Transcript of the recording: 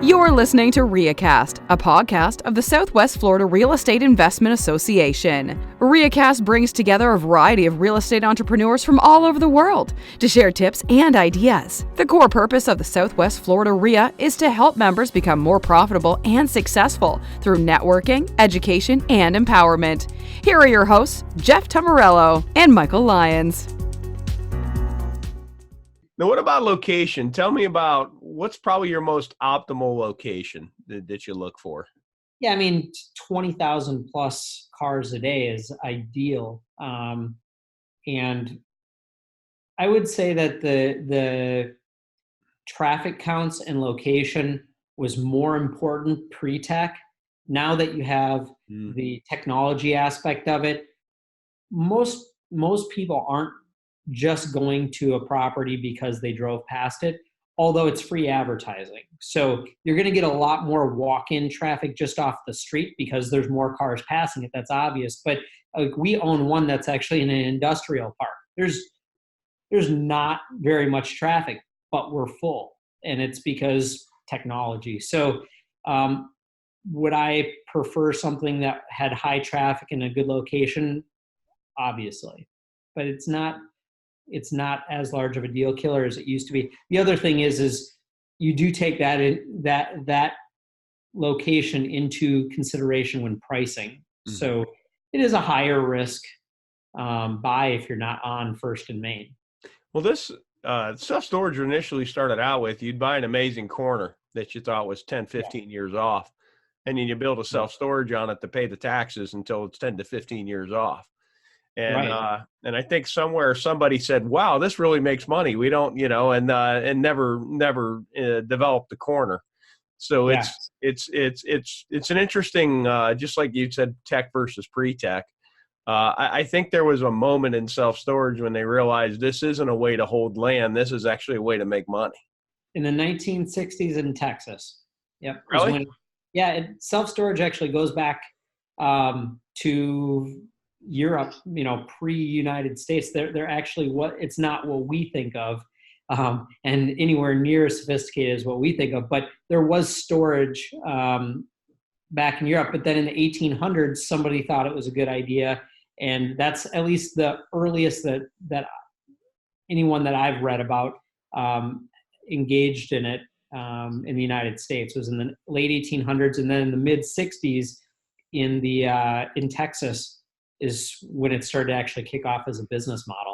You're listening to RIAcast, a podcast of the Southwest Florida Real Estate Investment Association. RIAcast brings together a variety of real estate entrepreneurs from all over the world to share tips and ideas. The core purpose of the Southwest Florida RIA is to help members become more profitable and successful through networking, education, and empowerment. Here are your hosts, Jeff Tamarello and Michael Lyons. Now, what about location? Tell me about what's probably your most optimal location that you look for. Yeah, I mean, 20,000 plus cars a day is ideal. And I would say that the traffic counts and location was more important pre-tech. Now that you have the technology aspect of it, most people aren't just going to a property because they drove past it, although it's free advertising. So you're going to get a lot more walk-in traffic just off the street because there's more cars passing it. That's obvious. But we own one that's actually in an industrial park. There's not very much traffic, but we're full. And it's because technology. So would I prefer something that had high traffic in a good location? Obviously. But it's not as large of a deal killer as it used to be. The other thing is you do take that location into consideration when pricing. Mm-hmm. So it is a higher risk buy if you're not on First and Main. Well, this self-storage initially started out with, you'd buy an amazing corner that you thought was 10, 15 years off, and then you build a self-storage on it to pay the taxes until it's 10 to 15 years off. And right. And I think somewhere somebody said, "Wow, this really makes money." We don't, and never developed the corner. So it's an interesting, just like you said, tech versus pre-tech. I think there was a moment in self-storage when they realized this isn't a way to hold land. This is actually a way to make money. In the 1960s in Texas. Yep. Really? Self-storage actually goes back to Europe, pre-United States. They're actually it's not what we think of, and anywhere near as sophisticated as what we think of. But there was storage back in Europe. But then in the 1800s, somebody thought it was a good idea, and that's at least the earliest that anyone that I've read about engaged in it in the United States was in the late 1800s, and then in the mid 60s in Texas is when it started to actually kick off as a business model.